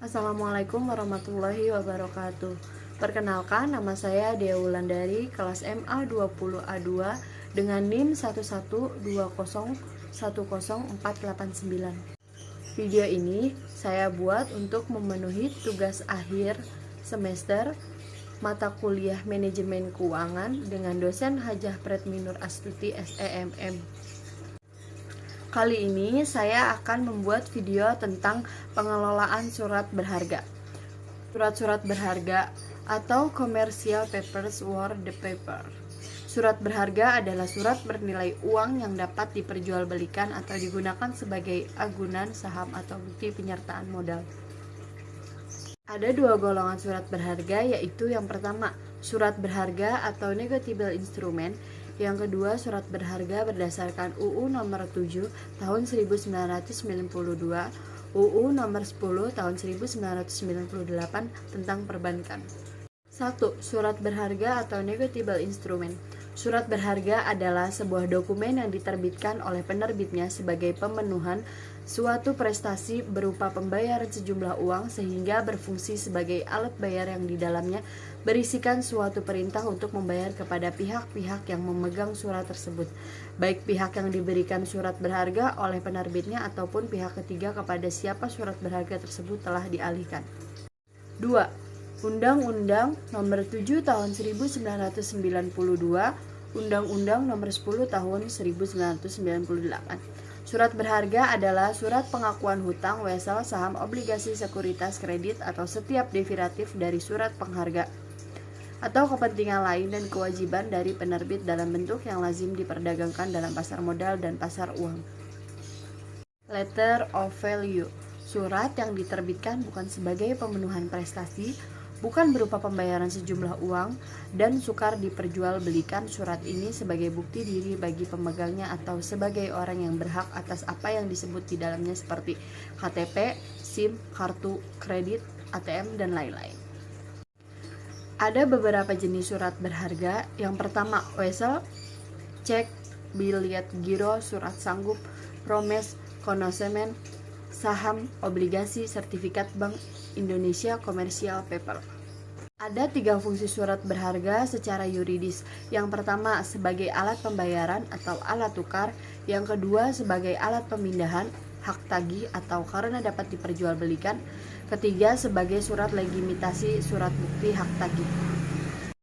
Assalamualaikum warahmatullahi wabarakatuh. Perkenalkan, nama saya Dea Wulandari, kelas MA 20A2 dengan NIM 11201010489. Video ini saya buat untuk memenuhi tugas akhir semester mata kuliah Manajemen Keuangan dengan dosen Hajah Pretminur Astuti SEMM. Kali ini saya akan membuat video tentang pengelolaan surat berharga. Surat-surat berharga atau commercial papers or the paper. Surat berharga adalah surat bernilai uang yang dapat diperjualbelikan atau digunakan sebagai agunan saham atau bukti penyertaan modal. Ada dua golongan surat berharga, yaitu yang pertama, surat berharga atau negotiable instrument. Yang kedua, surat berharga berdasarkan UU nomor 7 tahun 1992, UU nomor 10 tahun 1998 tentang perbankan. 1. Surat berharga atau negotiable instrument. Surat berharga adalah sebuah dokumen yang diterbitkan oleh penerbitnya sebagai pemenuhan suatu prestasi berupa pembayaran sejumlah uang sehingga berfungsi sebagai alat bayar yang di dalamnya berisikan suatu perintah untuk membayar kepada pihak-pihak yang memegang surat tersebut, baik pihak yang diberikan surat berharga oleh penerbitnya ataupun pihak ketiga kepada siapa surat berharga tersebut telah dialihkan. 2. Undang-Undang Nomor 7 Tahun 1992, Undang-Undang Nomor 10 Tahun 1998. Surat berharga adalah surat pengakuan hutang, wesel, saham, obligasi, sekuritas, kredit, atau setiap derivatif dari surat pengharga atau kepentingan lain dan kewajiban dari penerbit dalam bentuk yang lazim diperdagangkan dalam pasar modal dan pasar uang. Letter of value. Surat yang diterbitkan bukan sebagai pemenuhan prestasi, bukan berupa pembayaran sejumlah uang, dan sukar diperjualbelikan. Surat ini sebagai bukti diri bagi pemegangnya atau sebagai orang yang berhak atas apa yang disebut di dalamnya seperti KTP, SIM, kartu kredit, ATM, dan lain-lain. Ada beberapa jenis surat berharga. Yang pertama, wesel, cek, biliet giro, surat sanggup, promes, konosimen, saham, obligasi, sertifikat bank Indonesia, commercial paper. Ada 3 fungsi surat berharga secara yuridis. Yang pertama, sebagai alat pembayaran atau alat tukar. Yang kedua, sebagai alat pemindahan, hak tagih atau karena dapat diperjualbelikan. Ketiga, sebagai surat legitimasi, surat bukti hak tagih.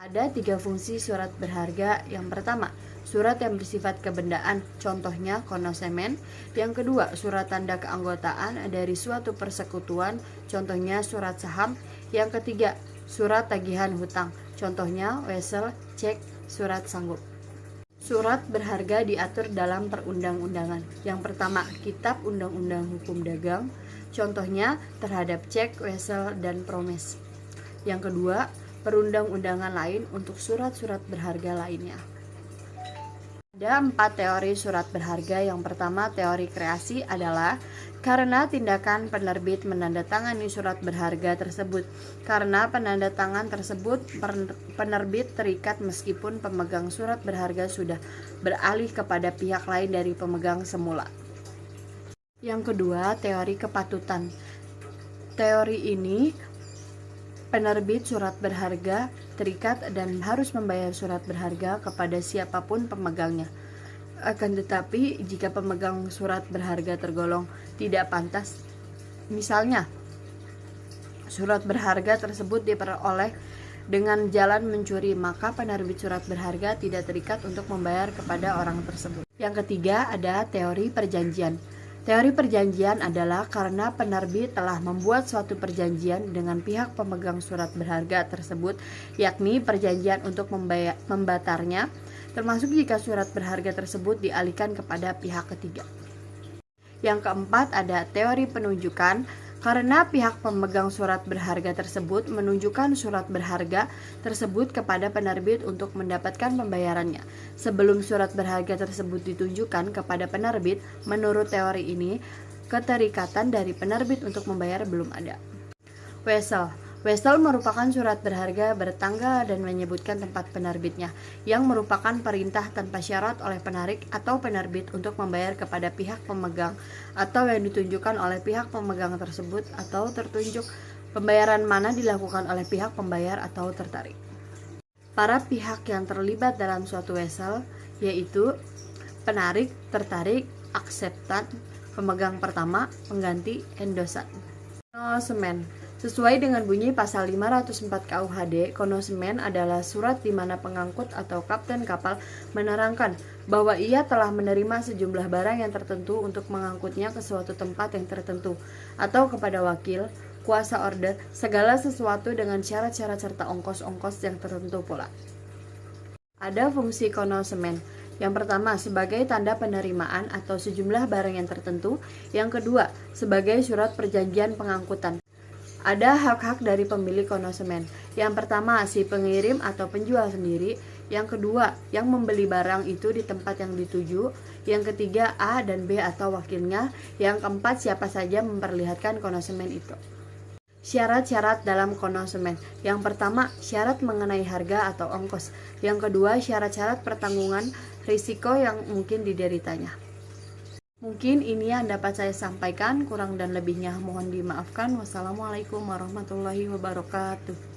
Ada 3 fungsi surat berharga. Yang pertama, surat yang bersifat kebendaan, contohnya konosimen. Yang kedua, surat tanda keanggotaan dari suatu persekutuan, contohnya surat saham. Yang ketiga, surat tagihan hutang, contohnya wesel, cek, surat sanggup. Surat berharga diatur dalam perundang-undangan. Yang pertama, Kitab Undang-Undang Hukum Dagang, contohnya terhadap cek, wesel, dan promes. Yang kedua, perundang-undangan lain untuk surat-surat berharga lainnya. Ada 4 teori surat berharga. Yang pertama, teori kreasi adalah karena tindakan penerbit menandatangani surat berharga tersebut. Karena penandatangan tersebut, penerbit terikat meskipun pemegang surat berharga sudah beralih kepada pihak lain dari pemegang semula. Yang kedua, teori kepatutan. Teori ini, penerbit surat berharga terikat dan harus membayar surat berharga kepada siapapun pemegangnya. Akan tetapi, jika pemegang surat berharga tergolong tidak pantas, misalnya surat berharga tersebut diperoleh dengan jalan mencuri, maka penerbit surat berharga tidak terikat untuk membayar kepada orang tersebut. Yang ketiga, ada teori perjanjian. Teori perjanjian adalah karena penerbit telah membuat suatu perjanjian dengan pihak pemegang surat berharga tersebut, yakni perjanjian untuk membatarnya, termasuk jika surat berharga tersebut dialihkan kepada pihak ketiga. Yang keempat, ada teori penunjukan. Karena pihak pemegang surat berharga tersebut menunjukkan surat berharga tersebut kepada penerbit untuk mendapatkan pembayarannya. Sebelum surat berharga tersebut ditunjukkan kepada penerbit, menurut teori ini, keterikatan dari penerbit untuk membayar belum ada. Wesel. Wesel merupakan surat berharga bertanggal dan menyebutkan tempat penerbitnya, yang merupakan perintah tanpa syarat oleh penarik atau penerbit untuk membayar kepada pihak pemegang atau yang ditunjukkan oleh pihak pemegang tersebut, atau tertunjuk pembayaran mana dilakukan oleh pihak pembayar atau tertarik. Para pihak yang terlibat dalam suatu wesel yaitu penarik, tertarik, akseptan, pemegang pertama, pengganti, endosan. Konosemen. Sesuai dengan bunyi pasal 504 KUHD, konosemen adalah surat di mana pengangkut atau kapten kapal menerangkan bahwa ia telah menerima sejumlah barang yang tertentu untuk mengangkutnya ke suatu tempat yang tertentu, atau kepada wakil, kuasa order, segala sesuatu dengan syarat-syarat serta ongkos-ongkos yang tertentu pula. Ada fungsi konosemen. Yang pertama, sebagai tanda penerimaan atau sejumlah barang yang tertentu. Yang kedua, sebagai surat perjanjian pengangkutan. Ada hak-hak dari pemilik konosemen. Yang pertama, si pengirim atau penjual sendiri. Yang kedua, yang membeli barang itu di tempat yang dituju. Yang ketiga, A dan B atau wakilnya. Yang keempat, siapa saja memperlihatkan konosemen itu. Syarat-syarat dalam konosemen. Yang pertama, syarat mengenai harga atau ongkos. Yang kedua, syarat-syarat pertanggungan risiko yang mungkin dideritanya. Mungkin ini yang dapat saya sampaikan, kurang dan lebihnya mohon dimaafkan. Wassalamualaikum warahmatullahi wabarakatuh.